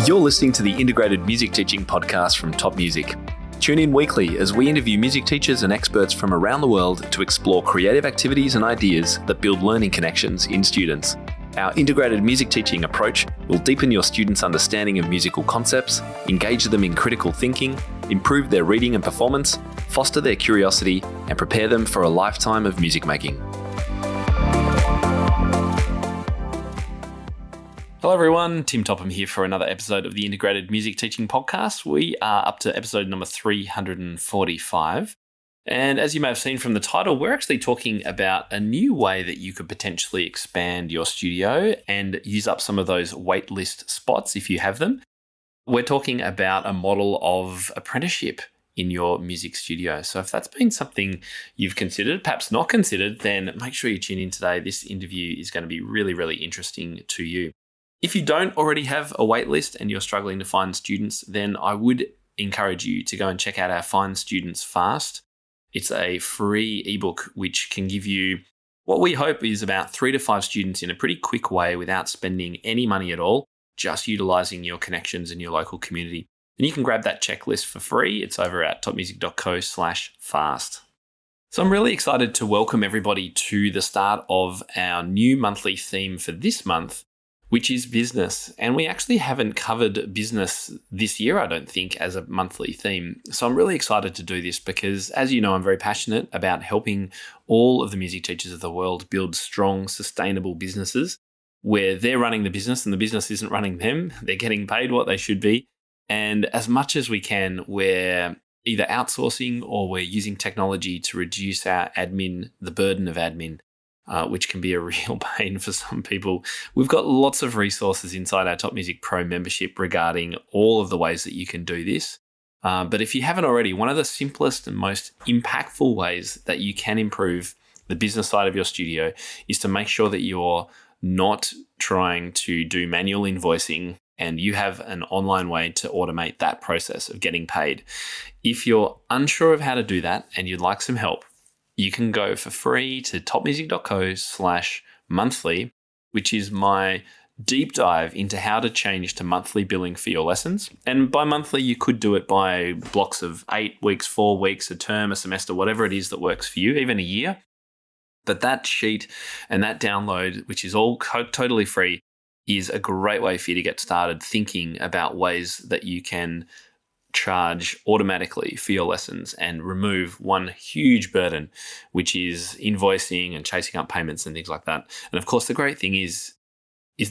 You're listening to the Integrated Music Teaching Podcast from Top Music. Tune in weekly as we interview music teachers and experts from around the world to explore creative activities and ideas that build learning connections in students. Our integrated music teaching approach will deepen your students' understanding of musical concepts, engage them in critical thinking, improve their reading and performance, foster their curiosity, and prepare them for a lifetime of music making. Hello everyone, Tim Topham here for another episode of the Integrated Music Teaching Podcast. We are up to episode number 345. And as you may have seen from the title, we're actually talking about a new way that you could potentially expand your studio and use up some of those waitlist spots if you have them. We're talking about a model of apprenticeship in your music studio. So if that's been something you've considered, perhaps not considered, then make sure you tune in today. This interview is going to be really, really interesting to you. If you don't already have a wait list and you're struggling to find students, then I would encourage you to go and check out our Find Students Fast. It's a free ebook which can give you what we hope is about 3 to 5 students in a pretty quick way without spending any money at all, just utilizing your connections in your local community. And you can grab that checklist for free. It's over at topmusic.co/fast. So I'm really excited to welcome everybody to the start of our new monthly theme for this month, which is business. And we actually haven't covered business this year, I don't think, as a monthly theme. So I'm really excited to do this because, as you know, I'm very passionate about helping all of the music teachers of the world build strong, sustainable businesses where they're running the business and the business isn't running them. They're getting paid what they should be. And as much as we can, we're either outsourcing or we're using technology to reduce our admin, the burden of admin. Which can be a real pain for some people. We've got lots of resources inside our Top Music Pro membership regarding all of the ways that you can do this. But if you haven't already, one of the simplest and most impactful ways that you can improve the business side of your studio is to make sure that you're not trying to do manual invoicing and you have an online way to automate that process of getting paid. If you're unsure of how to do that and you'd like some help, you can go for free to topmusic.co/monthly, which is my deep dive into how to change to monthly billing for your lessons. And by monthly, you could do it by blocks of 8 weeks, 4 weeks, a term, a semester, whatever it is that works for you, even a year. But that sheet and that download, which is all totally free, is a great way for you to get started thinking about ways that you can charge automatically for your lessons and remove one huge burden, which is invoicing and chasing up payments and things like that. And of course, the great thing is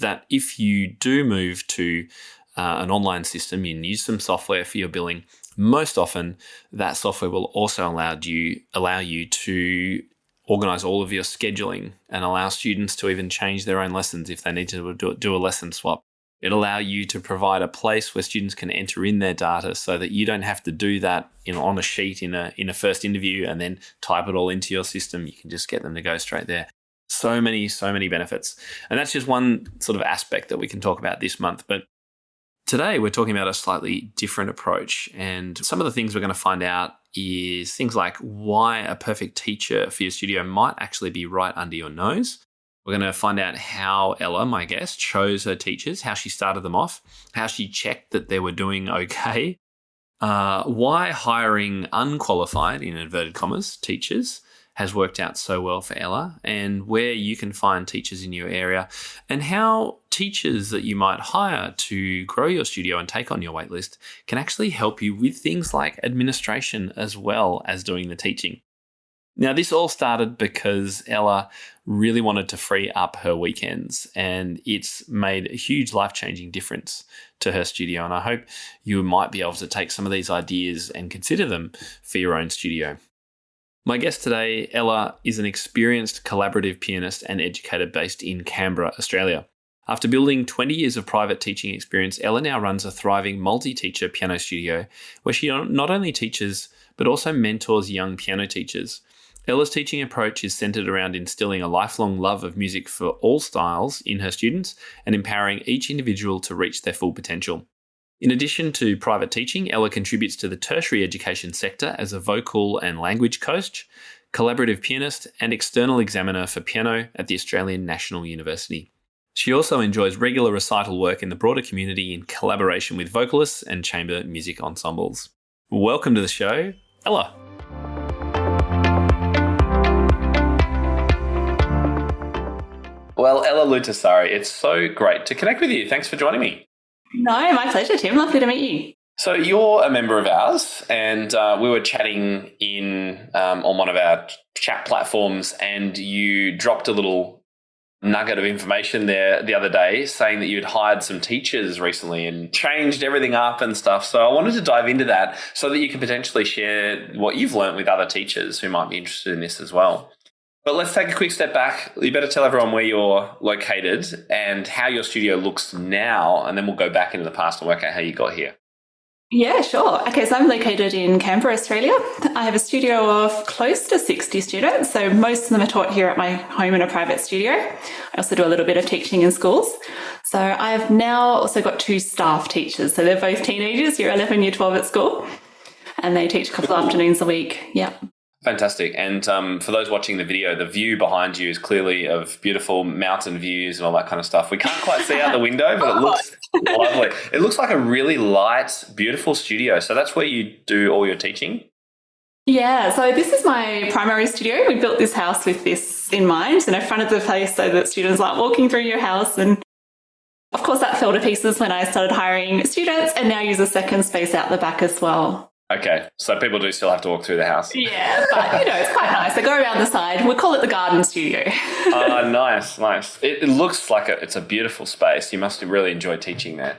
that if you do move to an online system and use some software for your billing, most often that software will also allow you to organize all of your scheduling and allow students to even change their own lessons if they need to do a lesson swap. It'll allow you to provide a place where students can enter in their data so that you don't have to do that on a sheet in a first interview and then type it all into your system. You can just get them to go straight there. So many benefits. And that's just one sort of aspect that we can talk about this month. But today we're talking about a slightly different approach. And some of the things we're going to find out is things like why a perfect teacher for your studio might actually be right under your nose. We're going to find out how Ella, my guest, chose her teachers, how she started them off, how she checked that they were doing okay, why hiring unqualified, in inverted commas, teachers has worked out so well for Ella, and where you can find teachers in your area, and how teachers that you might hire to grow your studio and take on your waitlist can actually help you with things like administration as well as doing the teaching. Now, this all started because Ella really wanted to free up her weekends, and it's made a huge life-changing difference to her studio. And I hope you might be able to take some of these ideas and consider them for your own studio. My guest today, Ella, is an experienced collaborative pianist and educator based in Canberra, Australia. After building 20 years of private teaching experience, Ella now runs a thriving multi-teacher piano studio where she not only teaches but also mentors young piano teachers. Ella's teaching approach is centered around instilling a lifelong love of music for all styles in her students and empowering each individual to reach their full potential. In addition to private teaching, Ella contributes to the tertiary education sector as a vocal and language coach, collaborative pianist, and external examiner for piano at the Australian National University. She also enjoys regular recital work in the broader community in collaboration with vocalists and chamber music ensembles. Welcome to the show, Ella. Well, Ella Luhtasaari, it's so great to connect with you. Thanks for joining me. No, my pleasure, Tim. Lovely to meet you. So you're a member of ours, and we were chatting on one of our chat platforms, and you dropped a little nugget of information there the other day saying that you'd hired some teachers recently and changed everything up and stuff. So I wanted to dive into that so that you could potentially share what you've learned with other teachers who might be interested in this as well. But let's take a quick step back. You better tell everyone where you're located and how your studio looks now, and then we'll go back into the past and work out how you got here. Yeah, sure. Okay, so I'm located in Canberra, Australia. I have a studio of close to 60 students. So most of them are taught here at my home in a private studio. I also do a little bit of teaching in schools. So I've now also got 2 staff teachers. So they're both teenagers, year 11, year 12 at school. And they teach a couple of afternoons a week. Yeah. Fantastic. And for those watching the video, the view behind you is clearly of beautiful mountain views and all that kind of stuff. We can't quite see out the window, but it looks lovely. It looks like a really light, beautiful studio. So that's where you do all your teaching? Yeah, so this is my primary studio. We built this house with this in mind, front of the place so that students aren't walking through your house. And of course, that fell to pieces when I started hiring students, and now use a second space out the back as well. Okay, so people do still have to walk through the house. Yeah, but it's quite nice. They go around the side. We call it the garden studio. Oh, nice. It looks like it's a beautiful space. You must really enjoy teaching there.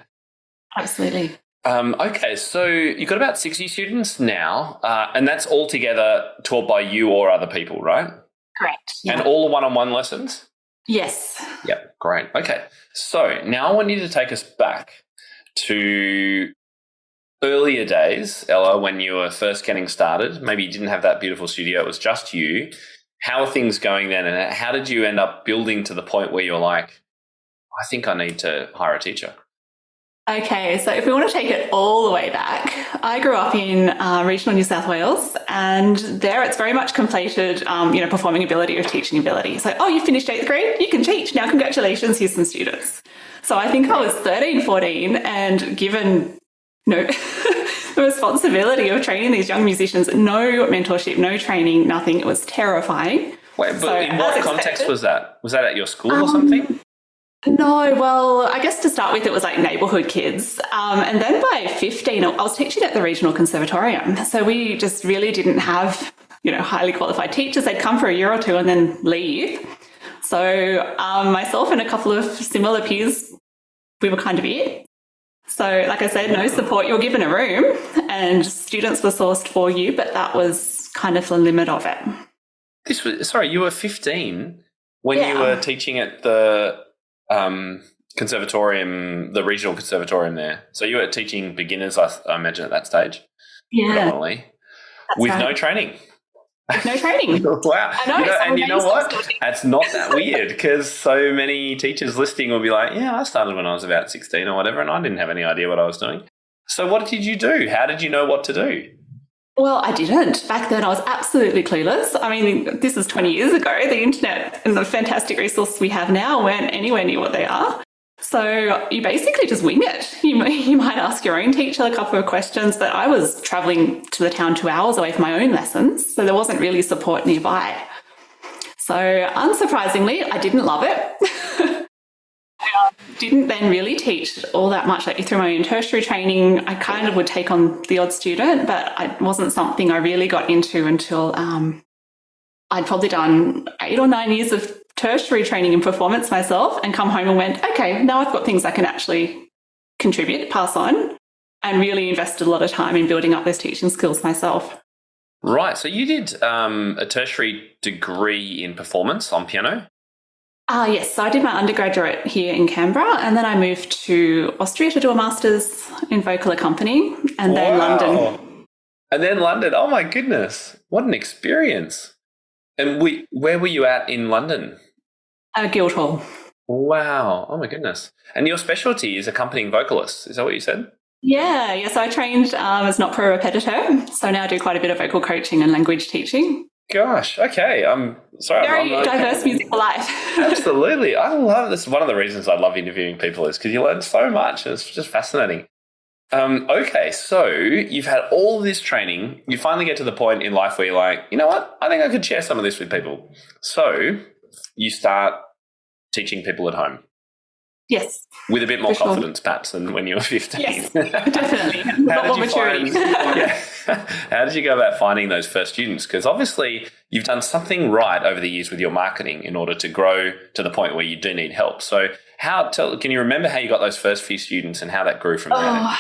Absolutely. Okay, so you've got about 60 students now, and that's all together taught by you or other people, right? Correct. Yeah. And all one-on-one lessons? Yes. Yep, great. Okay, so now I want you to take us back to earlier days, Ella, when you were first getting started. Maybe you didn't have that beautiful studio, it was just you. How are things going then, and how did you end up building to the point where you're like, I think I need to hire a teacher? Okay, so if we want to take it all the way back, I grew up in regional New South Wales, and there it's very much conflated, performing ability with teaching ability. So, you finished 8th grade, you can teach. Now, congratulations, here's some students. So I think I was 13, 14, and given the responsibility of training these young musicians, no mentorship, no training, nothing. It was terrifying. Wait, but in what context was that? Was that at your school or something? No, well, I guess to start with, it was like neighbourhood kids. And then by 15, I was teaching at the regional conservatorium. So we just really didn't have, highly qualified teachers. They'd come for a year or two and then leave. So myself and a couple of similar peers, we were kind of it. So like I said, no support. You were given a room and students were sourced for you, but that was kind of the limit of it. You were 15 when you were teaching at the conservatorium, the regional conservatorium there. So you were teaching beginners, I imagine, at that stage. Yeah. Predominantly. With right. No training. No training. Wow. I know. And you know what? That's not that weird, because so many teachers listening will be like, yeah, I started when I was about 16 or whatever, and I didn't have any idea what I was doing. So what did you do? How did you know what to do? Well, I didn't. Back then, I was absolutely clueless. I mean, this is 20 years ago. The internet and the fantastic resources we have now weren't anywhere near what they are. So you basically just wing it. You might ask your own teacher a couple of questions, but I was travelling to the town 2 hours away from my own lessons, so there wasn't really support nearby. So unsurprisingly, I didn't love it. I didn't then really teach all that much. Like through my own tertiary training, I kind of would take on the odd student, but it wasn't something I really got into until I'd probably done 8 or 9 years of tertiary training in performance myself, and come home and went, okay, now I've got things I can actually contribute, pass on, and really invested a lot of time in building up those teaching skills myself. Right. So you did a tertiary degree in performance on piano? Yes. So I did my undergraduate here in Canberra, and then I moved to Austria to do a master's in vocal accompanying, and then London. And then London. Oh my goodness. What an experience. And where were you at in London? Guildhall. Wow. Oh my goodness. And your specialty is accompanying vocalists. Is that what you said? Yeah. So I trained as an opera repetitor. So now I do quite a bit of vocal coaching and language teaching. Gosh, okay. I'm sorry. Very I'm diverse musical life. absolutely. I love this. One of the reasons I love interviewing people is because you learn so much. It's just fascinating. Okay, so you've had all this training. You finally get to the point in life where you're like, you know what? I think I could share some of this with people. So you start teaching people at home Yes. with a bit more For sure. confidence, perhaps, than when you were 15. Yes, definitely. A lot more maturity. How did you go about finding those first students? Because obviously you've done something right over the years with your marketing in order to grow to the point where you do need help. So can you remember how you got those first few students and how that grew from there? Oh,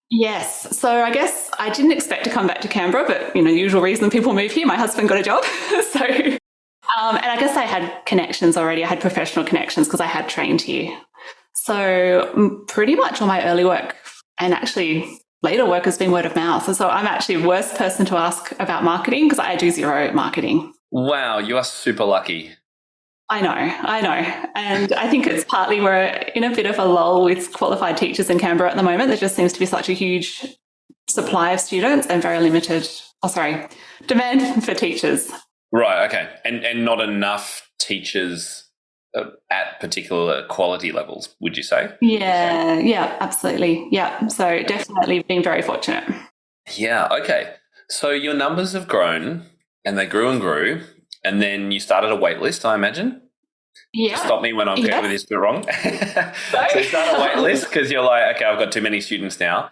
yes. So I guess I didn't expect to come back to Canberra, but, the usual reason people move here, my husband got a job. So, and I guess I had connections already. I had professional connections because I had trained here. So pretty much all my early work and actually later work has been word of mouth. And so I'm actually the worst person to ask about marketing because I do zero marketing. Wow, you are super lucky. I know. And I think it's partly we're in a bit of a lull with qualified teachers in Canberra at the moment. There just seems to be such a huge supply of students and very limited, demand for teachers. Right, okay. And not enough teachers at particular quality levels, would you say? Yeah, absolutely. Yeah. So definitely been very fortunate. Yeah, okay. So your numbers have grown and they grew and grew, and then you started a wait list, I imagine? Yeah. Stop me when I'm getting this bit wrong. So you start a wait list because you're like, okay, I've got too many students now.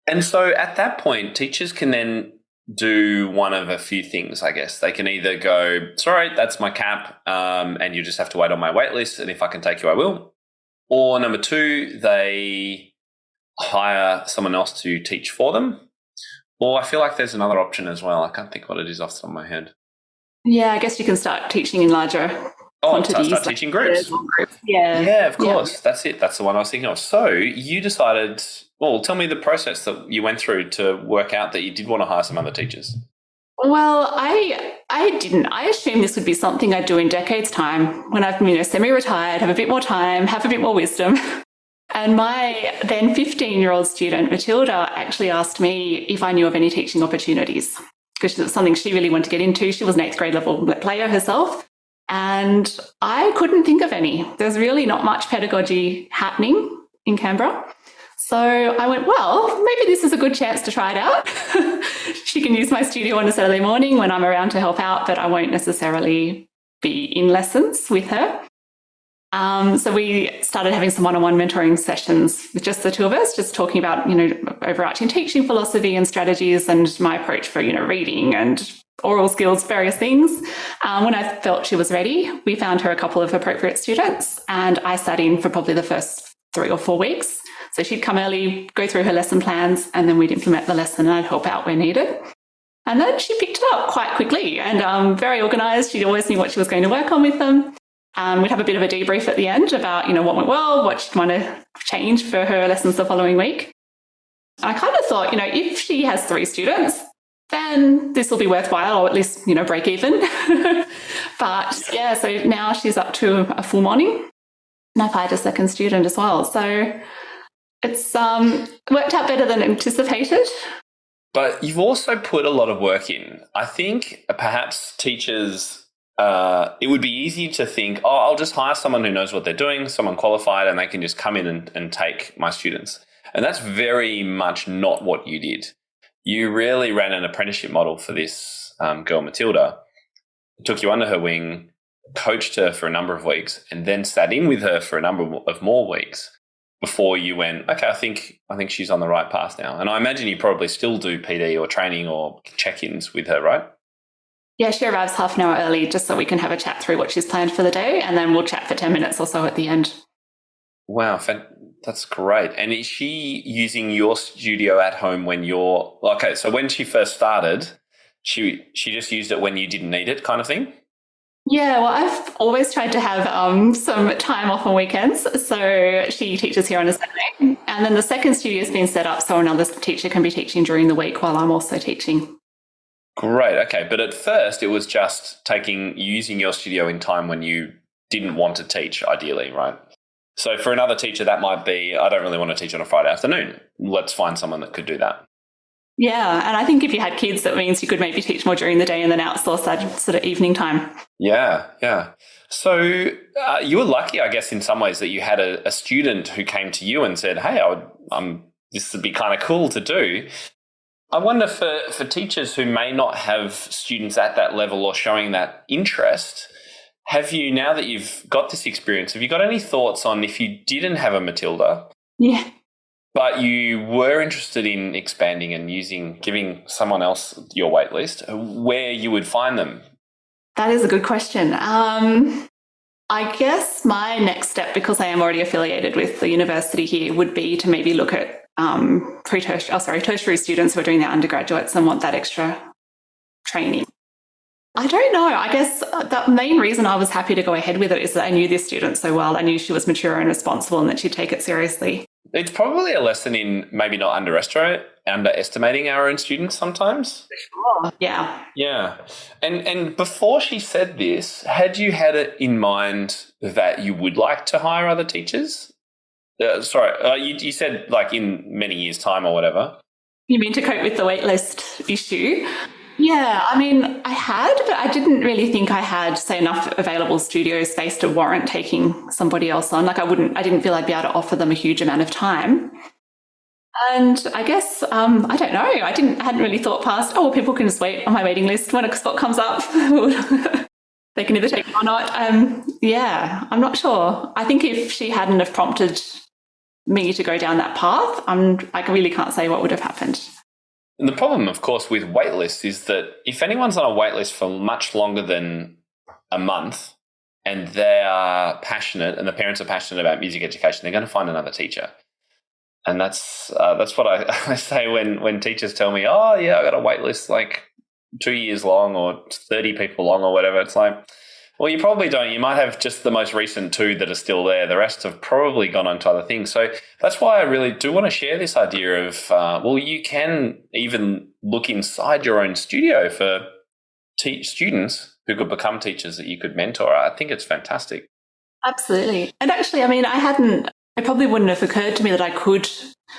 And so at that point, teachers can then do one of a few things, I guess. They can either go, sorry, that's my cap, and you just have to wait on my wait list, and if I can take you, I will. Or number two, they hire someone else to teach for them. Or I feel like there's another option as well. I can't think what it is off the top of my head. Yeah, I guess you can start teaching in larger quantities. Start teaching groups. Yeah, of course. Yeah. That's it. That's the one I was thinking of. So you decided, well, tell me the process that you went through to work out that you did want to hire some other teachers. Well, I didn't. I assumed this would be something I'd do in decades' time when I've semi-retired, have a bit more time, have a bit more wisdom. And my then 15-year-old student, Matilda, actually asked me if I knew of any teaching opportunities because it was something she really wanted to get into. She was an 8th grade level player herself. And I couldn't think of any. There's really not much pedagogy happening in Canberra. So I went, well, maybe this is a good chance to try it out. She can use my studio on a Saturday morning when I'm around to help out, but I won't necessarily be in lessons with her. So we started having some one-on-one mentoring sessions with just the two of us, just talking about, overarching teaching philosophy and strategies and my approach for, reading and oral skills, various things. When I felt she was ready, we found her a couple of appropriate students and I sat in for probably the first 3 or 4 weeks. So she'd come early, go through her lesson plans, and then we'd implement the lesson and I'd help out where needed. And then she picked it up quite quickly and very organised. She always knew what she was going to work on with them. We'd have a bit of a debrief at the end about, what went well, what she'd want to change for her lessons the following week. I kind of thought, if she has 3 students, then this will be worthwhile, or at least, break even. But yeah, so now she's up to a full morning and I've hired a second student as well. So it's worked out better than anticipated. But you've also put a lot of work in. I think perhaps teachers, it would be easy to think, I'll just hire someone who knows what they're doing, someone qualified, and they can just come in and take my students. And that's very much not what you did. You really ran an apprenticeship model for this girl, Matilda. Took you under her wing, coached her for a number of weeks, and then sat in with her for a number of more weeks before you went, okay, I think she's on the right path now. And I imagine you probably still do PD or training or check-ins with her, right? Yeah, she arrives half an hour early just so we can have a chat through what she's planned for the day, and then we'll chat for 10 minutes or so at the end. Wow, that's great. And is she using your studio at home when you're... Okay, so when she first started, she just used it when you didn't need it kind of thing? Yeah, well, I've always tried to have some time off on weekends. So she teaches here on a Saturday. And then the second studio has been set up so another teacher can be teaching during the week while I'm also teaching. Great. Okay. But at first it was just using your studio in time when you didn't want to teach, ideally, right? So for another teacher, that might be, I don't really want to teach on a Friday afternoon. Let's find someone that could do that. Yeah, and I think if you had kids, that means you could maybe teach more during the day and then outsource that sort of evening time. Yeah, yeah. So you were lucky, I guess, in some ways that you had a student who came to you and said, hey, this would be kind of cool to do. I wonder for teachers who may not have students at that level or showing that interest, have you, now that you've got this experience, have you got any thoughts on if you didn't have a Matilda, but you were interested in expanding and giving someone else your wait list, where you would find them? That is a good question. I guess my next step, because I am already affiliated with the university here, would be to maybe look at tertiary students who are doing their undergraduates and want that extra training. I don't know. I guess the main reason I was happy to go ahead with it is that I knew this student so well. I knew she was mature and responsible and that she'd take it seriously. It's probably a lesson in maybe not underestimating our own students sometimes. Sure. Yeah. Yeah. And before she said this, had you had it in mind that you would like to hire other teachers? You said like in many years' time or whatever. You mean to cope with the waitlist issue? Yeah, I mean, I had, but I didn't really think I had, say, enough available studio space to warrant taking somebody else on. Like I didn't feel I'd be able to offer them a huge amount of time. And I guess, I don't know, I hadn't really thought past, people can just wait on my waiting list when a spot comes up. They can either take it or not. Yeah, I'm not sure. I think if she hadn't have prompted me to go down that path, I really can't say what would have happened. And the problem, of course, with waitlists is that if anyone's on a waitlist for much longer than a month and they are passionate and the parents are passionate about music education, they're going to find another teacher. And that's what I say when teachers tell me, oh, yeah, I got a waitlist like 2 years long or 30 people long or whatever. It's like, well, you probably don't. You might have just the most recent 2 that are still there. The rest have probably gone on to other things. So that's why I really do want to share this idea of, you can even look inside your own studio for students who could become teachers that you could mentor. I think it's fantastic. Absolutely. And actually, I mean, it probably wouldn't have occurred to me that I could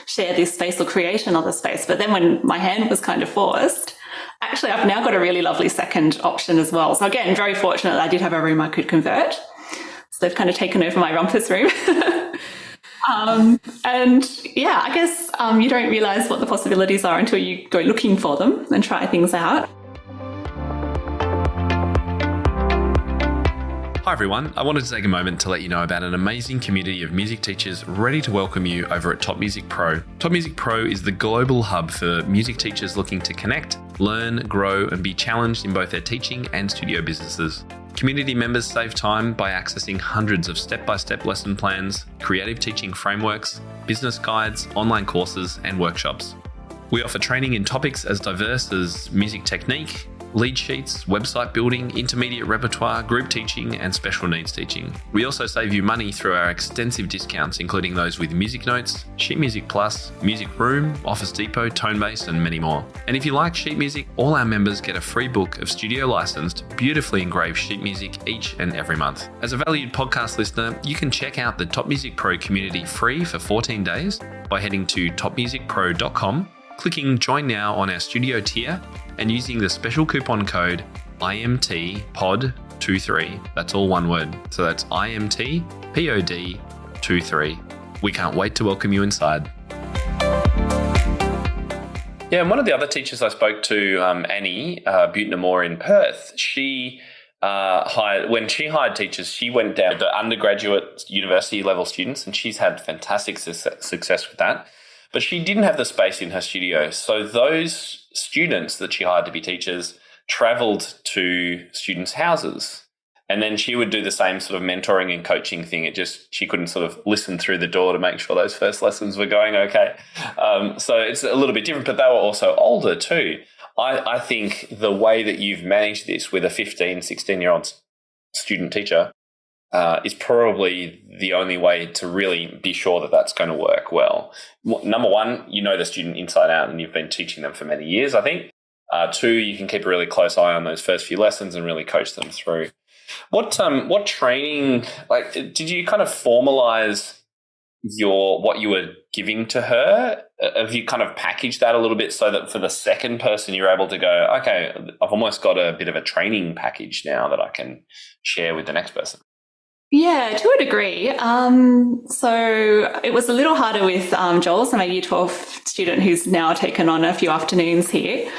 share this space or create another space. But then when my hand was kind of forced, actually, I've now got a really lovely second option as well. So again, very fortunate that I did have a room I could convert. So they've kind of taken over my rumpus room. And yeah, I guess you don't realise what the possibilities are until you go looking for them and try things out. Hi everyone, I wanted to take a moment to let you know about an amazing community of music teachers ready to welcome you over at Top Music Pro. Top Music Pro is the global hub for music teachers looking to connect, learn, grow, and be challenged in both their teaching and studio businesses. Community members save time by accessing hundreds of step-by-step lesson plans, creative teaching frameworks, business guides, online courses, and workshops. We offer training in topics as diverse as music technique, lead sheets, website building, intermediate repertoire, group teaching, and special needs teaching. We also save you money through our extensive discounts, including those with Music Notes, Sheet Music Plus, Music Room, Office Depot, Tonebase, and many more. And if you like sheet music, all our members get a free book of studio licensed, beautifully engraved sheet music each and every month. As a valued podcast listener, you can check out the Top Music Pro community free for 14 days by heading to topmusicpro.com, clicking Join Now on our studio tier, and using the special coupon code IMTPOD23. That's all one word. So that's IMTPOD23. We can't wait to welcome you inside. Yeah, and one of the other teachers I spoke to, Annie Butenamore in Perth, when she hired teachers, she went down to undergraduate university level students, and she's had fantastic success with that. But she didn't have the space in her studio. So those students that she hired to be teachers travelled to students' houses. And then she would do the same sort of mentoring and coaching thing. She couldn't sort of listen through the door to make sure those first lessons were going okay. So it's a little bit different, but they were also older too. I think the way that you've managed this with a 15, 16-year-old student teacher is probably the only way to really be sure that that's going to work well. Number one, you know the student inside out and you've been teaching them for many years, I think. 2, you can keep a really close eye on those first few lessons and really coach them through. What training, did you kind of formalize what you were giving to her? Have you kind of packaged that a little bit so that for the second person you're able to go, okay, I've almost got a bit of a training package now that I can share with the next person? Yeah, to a degree. So it was a little harder with Joel, so my year 12 student who's now taken on a few afternoons here,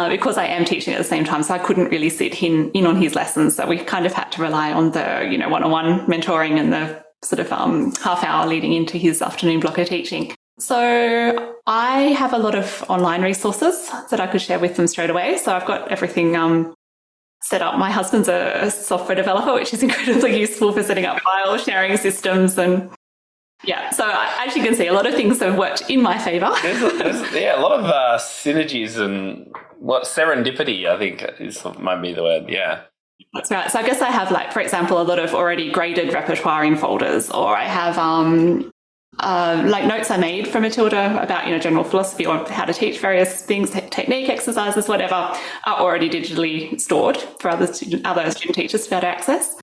because I am teaching at the same time, so I couldn't really sit in on his lessons. So we kind of had to rely on the, one-on-one mentoring and the sort of half hour leading into his afternoon block of teaching. So I have a lot of online resources that I could share with them straight away. So I've got everything set up. My husband's a software developer, which is incredibly useful for setting up file sharing systems. And yeah, so as you can see, a lot of things have worked in my favour. There's a lot of synergies and serendipity, I think might be the word. Yeah. That's right. So I guess I have, like, for example, a lot of already graded repertoire in folders, or I have like notes I made for Matilda about, general philosophy or how to teach various things, technique, exercises, whatever, are already digitally stored for other student teachers to be able to access.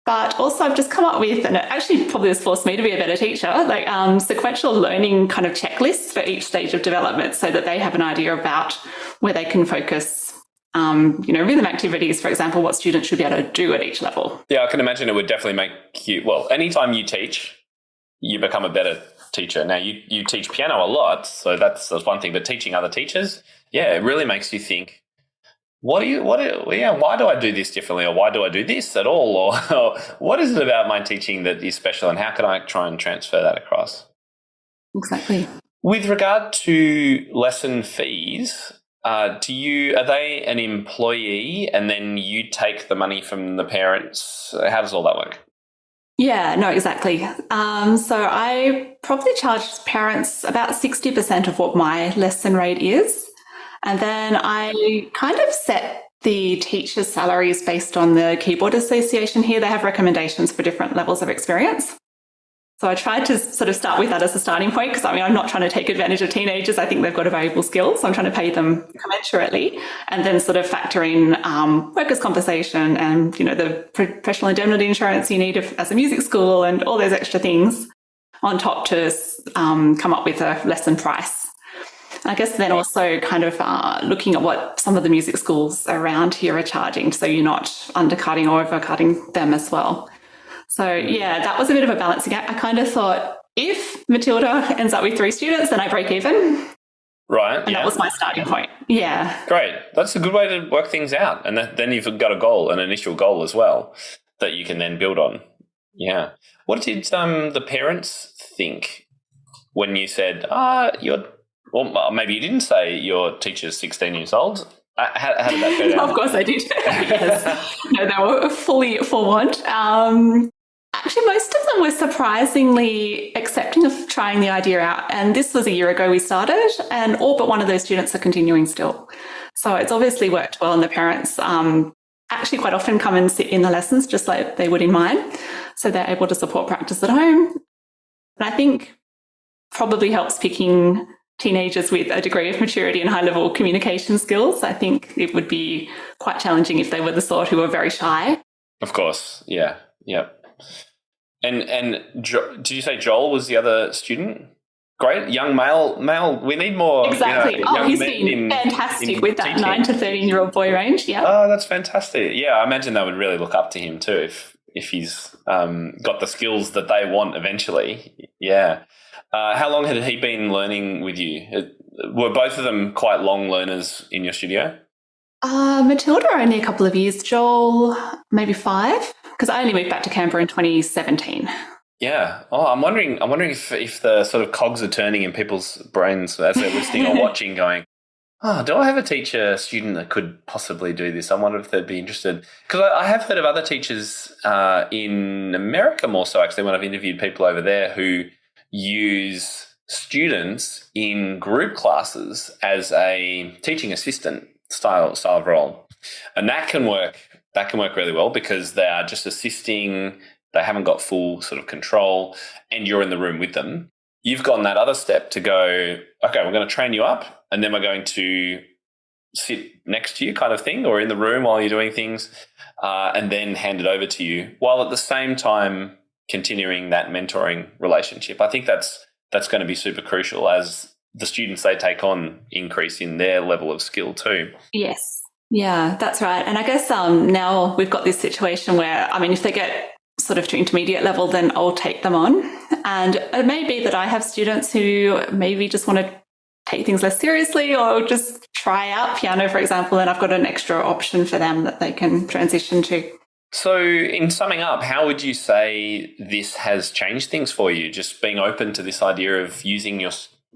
But also I've just come up with, and it actually probably has forced me to be a better teacher, like sequential learning kind of checklists for each stage of development so that they have an idea about where they can focus. Rhythm activities, for example, what students should be able to do at each level. Yeah, I can imagine it would definitely make you, anytime you teach, you become a better teacher. Now, you teach piano a lot, so that's one thing, but teaching other teachers, it really makes you think, why do I do this differently, or why do I do this at all, or what is it about my teaching that is special, and how can I try and transfer that across? Exactly. With regard to lesson fees, are they an employee and then you take the money from the parents? How does all that work? Yeah, no, exactly. So I probably charge parents about 60% of what my lesson rate is. And then I kind of set the teachers' salaries based on the Keyboard Association here. They have recommendations for different levels of experience. So I tried to sort of start with that as a starting point, because I'm not trying to take advantage of teenagers. I think they've got a valuable skill, so I'm trying to pay them commensurately, and then sort of factor in workers' compensation and the professional indemnity insurance you need as a music school and all those extra things on top to come up with a lesson price. And I guess then also kind of looking at what some of the music schools around here are charging, so you're not undercutting or overcutting them as well. So yeah, that was a bit of a balancing act. I kind of thought, if Matilda ends up with 3 students, then I break even. Right. And that was my starting point. Yeah. Great. That's a good way to work things out. And then you've got a goal, an initial goal as well, that you can then build on. Yeah. What did the parents think when you said, maybe you didn't say your teacher's 16 years old? How did that go down? Of course I did. Yes. No, they were fully forewarned. Actually, most of them were surprisingly accepting of trying the idea out. And this was a year ago we started, and all but one of those students are continuing still. So it's obviously worked well, and the parents actually quite often come and sit in the lessons just like they would in mine. So they're able to support practice at home. And I think probably helps picking teenagers with a degree of maturity and high-level communication skills. I think it would be quite challenging if they were the sort who were very shy. Of course, yeah. And did you say Joel was the other student? Great, young male. We need more. Exactly. He's been fantastic with that 9 to 13-year-old boy range. Yeah. Oh, that's fantastic. Yeah, I imagine they would really look up to him too if he's got the skills that they want eventually. Yeah. How long had he been learning with you? Were both of them quite long learners in your studio? Matilda only a couple of years. Joel, maybe 5, because I only moved back to Canberra in 2017. Yeah. Oh, I'm wondering if the sort of cogs are turning in people's brains as they're listening or watching, going, do I have a teacher student that could possibly do this? I wonder if they'd be interested. Because I have heard of other teachers in America more so, actually, when I've interviewed people over there who use students in group classes as a teaching assistant style of role. And that can work really well because they are just assisting, they haven't got full sort of control, and you're in the room with them. You've gone that other step to go, okay, we're going to train you up, and then we're going to sit next to you kind of thing, or in the room while you're doing things, and then hand it over to you, while at the same time continuing that mentoring relationship. I think that's that's going to be super crucial as the students they take on increase in their level of skill too. Yes. Yeah, that's right. And I guess now we've got this situation where, I mean, if they get sort of to intermediate level, then I'll take them on. And it may be that I have students who maybe just want to take things less seriously or just try out piano, for example, and I've got an extra option for them that they can transition to. So in summing up, how would you say this has changed things for you? Just being open to this idea of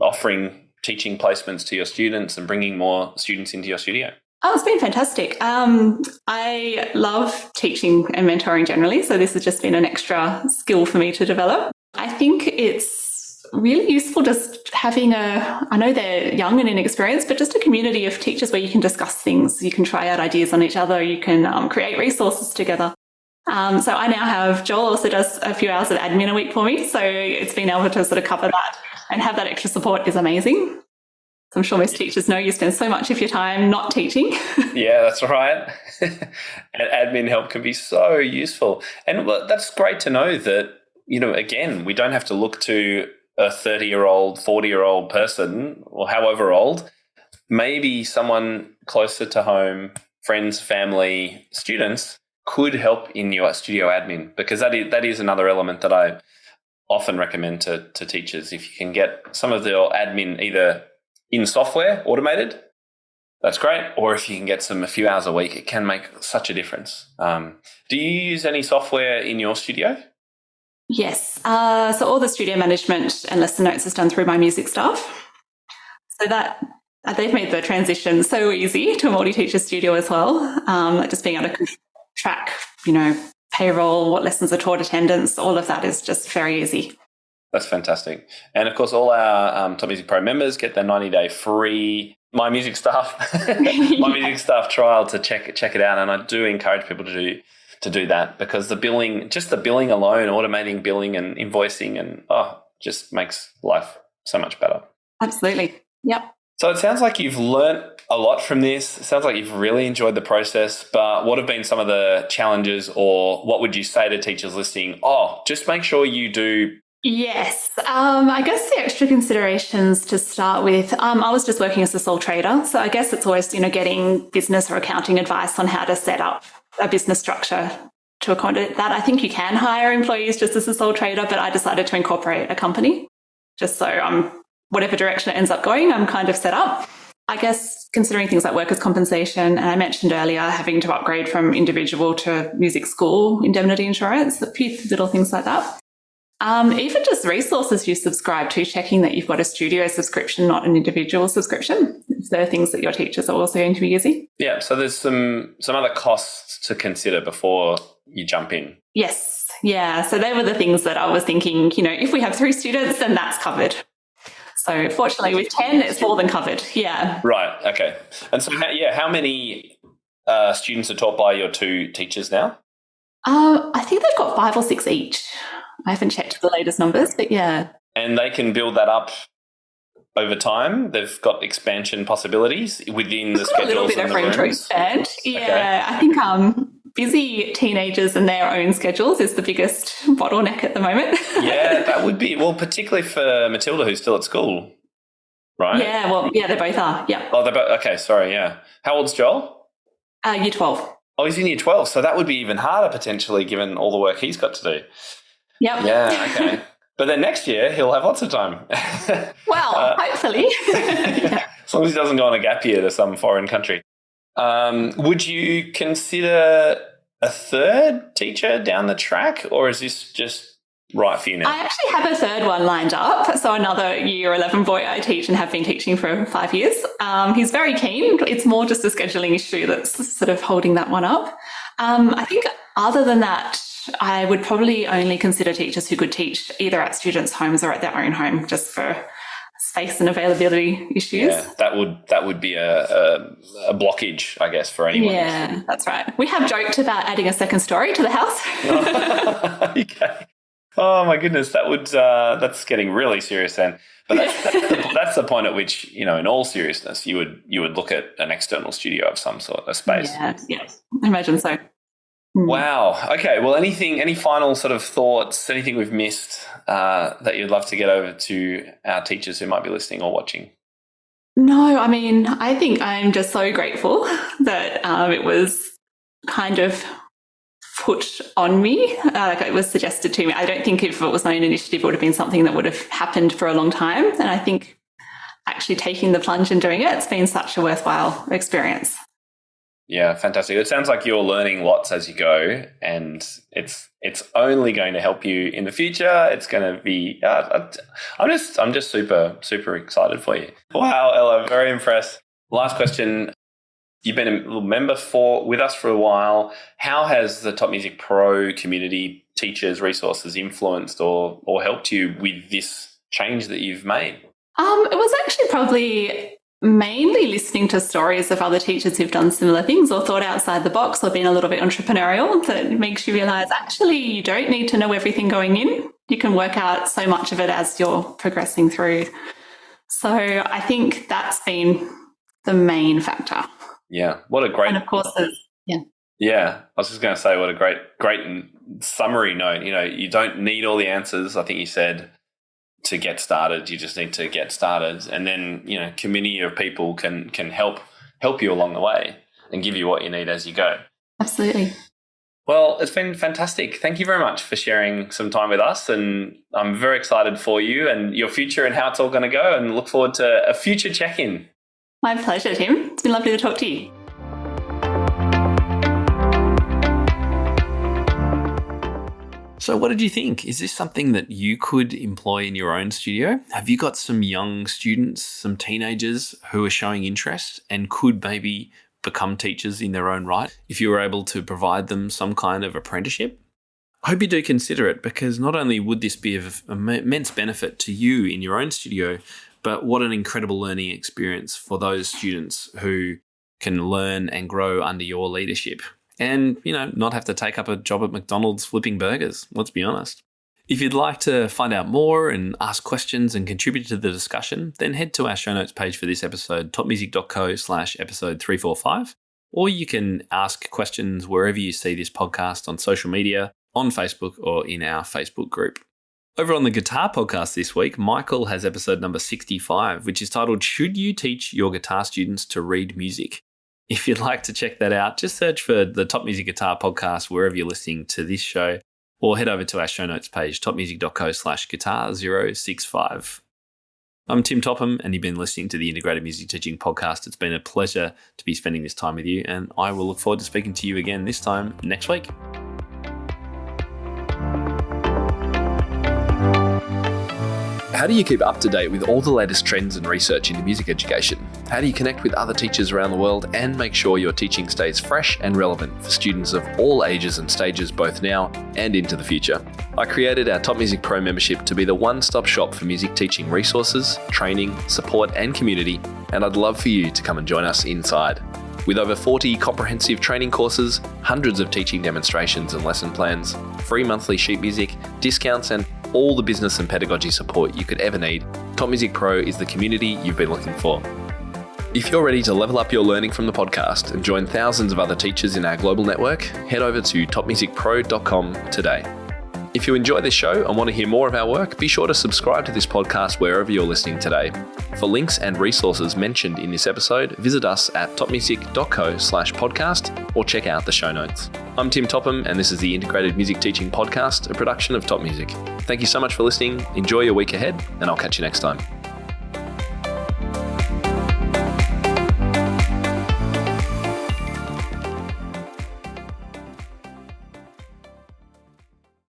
offering teaching placements to your students and bringing more students into your studio? Oh, it's been fantastic. I love teaching and mentoring generally, so this has just been an extra skill for me to develop. I think it's really useful just having I know they're young and inexperienced, but just a community of teachers where you can discuss things, you can try out ideas on each other, you can create resources together. So I now have, Joel also does a few hours of admin a week for me, so it's been able to sort of cover that and have that extra support is amazing. So I'm sure most teachers know you spend so much of your time not teaching. Yeah, that's right. And admin help can be so useful. And that's great to know that, again, we don't have to look to a 30-year-old, 40-year-old person or however old. Maybe someone closer to home, friends, family, students could help in your studio admin, because that is another element that I often recommend to teachers. If you can get some of their admin either in software, automated, that's great. Or if you can get a few hours a week, it can make such a difference. Do you use any software in your studio? Yes. So all the studio management and lesson notes is done through my music staff. So that they've made the transition so easy to a multi-teacher studio as well. Just being able to track, payroll, what lessons are taught, attendance, all of that is just very easy. That's fantastic. And of course, all our Top Music Pro members get their 90-day free My Music Staff Music Staff trial to check it out. And I do encourage people to do that, because the billing alone, automating billing and invoicing, and just makes life so much better. Absolutely. Yep. So it sounds like you've learnt a lot from this. It sounds like you've really enjoyed the process, but what have been some of the challenges, or what would you say to teachers listening? Just make sure you do. Yes. I guess the extra considerations to start with, I was just working as a sole trader. So I guess it's always, getting business or accounting advice on how to set up a business structure to accommodate that. I think you can hire employees just as a sole trader, but I decided to incorporate a company just so whatever direction it ends up going, I'm kind of set up. I guess considering things like workers' compensation, and I mentioned earlier having to upgrade from individual to music school indemnity insurance, a few little things like that. Even just resources you subscribe to, checking that you've got a studio subscription, not an individual subscription, if there are things that your teachers are also going to be using. Yeah, so there's some other costs to consider before you jump in. Yes, yeah. So they were the things that I was thinking, if we have 3 students, then that's covered. So fortunately with 10, it's more than covered. Yeah. Right, okay. And so, how many students are taught by your 2 teachers now? I think they've got 5 or 6 each. I haven't checked the latest numbers, but yeah. And they can build that up over time. They've got expansion possibilities within the schedules. A little bit of room to expand. Yeah, okay. I think busy teenagers and their own schedules is the biggest bottleneck at the moment. Yeah, that would be, well, particularly for Matilda, who's still at school, right? Yeah, well, yeah, they both are. Yeah. Oh, they're both. Okay, sorry. Yeah. How old's Joel? Year 12. Oh, he's in year 12, so that would be even harder potentially, given all the work he's got to do. Yep. Yeah, okay. But then next year, he'll have lots of time. Well, hopefully. Yeah. As long as he doesn't go on a gap year to some foreign country. Would you consider a 3rd teacher down the track, or is this just right for you now? I actually have a 3rd one lined up. So another year 11 boy I teach and have been teaching for 5 years. He's very keen. It's more just a scheduling issue that's sort of holding that one up. I think other than that, I would probably only consider teachers who could teach either at students' homes or at their own home, just for space and availability issues. Yeah, that would be a blockage, I guess, for anyone. Yeah, that's right. We have joked about adding a 2nd story to the house. Okay. Oh my goodness, that's getting really serious then. But that's the point at which, in all seriousness, you would look at an external studio of some sort, a space. Yeah, I imagine so. Wow. Okay. Well, any final sort of thoughts, anything we've missed that you'd love to get over to our teachers who might be listening or watching? No, I mean, I think I'm just so grateful that it was kind of put on me, like it was suggested to me. I don't think if it was my own initiative, it would have been something that would have happened for a long time. And I think actually taking the plunge and doing it, it's been such a worthwhile experience. Yeah, fantastic. It sounds like you're learning lots as you go, and it's only going to help you in the future. It's going to be. I'm just super excited for you. Wow, Ella, very impressed. Last question. You've been a little member with us for a while. How has the Top Music Pro community, teachers, resources influenced or helped you with this change that you've made? It was actually probably mainly listening to stories of other teachers who've done similar things or thought outside the box or been a little bit entrepreneurial that makes you realise actually you don't need to know everything going in. You can work out so much of it as you're progressing through. So I think that's been the main factor. Yeah. What a great... And of course, Yeah. I was just going to say what a great summary note. You know, you don't need all the answers, I think you said, to get started. You just need to get started, and then community of people can help you along the way and give you what you need as you go. Absolutely. Well, it's been fantastic. Thank you very much for sharing some time with us, and I'm very excited for you and your future and how it's all going to go, and look forward to a future check-in. My pleasure, Tim. It's been lovely to talk to you. So what did you think? Is this something that you could employ in your own studio? Have you got some young students, some teenagers who are showing interest and could maybe become teachers in their own right if you were able to provide them some kind of apprenticeship? I hope you do consider it, because not only would this be of immense benefit to you in your own studio, but what an incredible learning experience for those students who can learn and grow under your leadership. And, not have to take up a job at McDonald's flipping burgers, let's be honest. If you'd like to find out more and ask questions and contribute to the discussion, then head to our show notes page for this episode, topmusic.co/episode 345, or you can ask questions wherever you see this podcast on social media, on Facebook, or in our Facebook group. Over on the Guitar Podcast this week, Michael has episode number 65, which is titled, Should You Teach Your Guitar Students to Read Music? If you'd like to check that out, just search for the Top Music Guitar Podcast wherever you're listening to this show, or head over to our show notes page, topmusic.co/guitar065. I'm Tim Topham, and you've been listening to the Integrated Music Teaching Podcast. It's been a pleasure to be spending this time with you, and I will look forward to speaking to you again this time next week. How do you keep up to date with all the latest trends and research into music education? How do you connect with other teachers around the world and make sure your teaching stays fresh and relevant for students of all ages and stages, both now and into the future? I created our Top Music Pro membership to be the one-stop shop for music teaching resources, training, support and community, and I'd love for you to come and join us inside. With over 40 comprehensive training courses, hundreds of teaching demonstrations and lesson plans, free monthly sheet music, discounts and all the business and pedagogy support you could ever need, Top Music Pro is the community you've been looking for. If you're ready to level up your learning from the podcast and join thousands of other teachers in our global network, head over to topmusicpro.com today. If you enjoy this show and want to hear more of our work, be sure to subscribe to this podcast wherever you're listening today. For links and resources mentioned in this episode, visit us at topmusic.co/podcast or check out the show notes. I'm Tim Topham, and this is the Integrated Music Teaching Podcast, a production of Top Music. Thank you so much for listening. Enjoy your week ahead, and I'll catch you next time.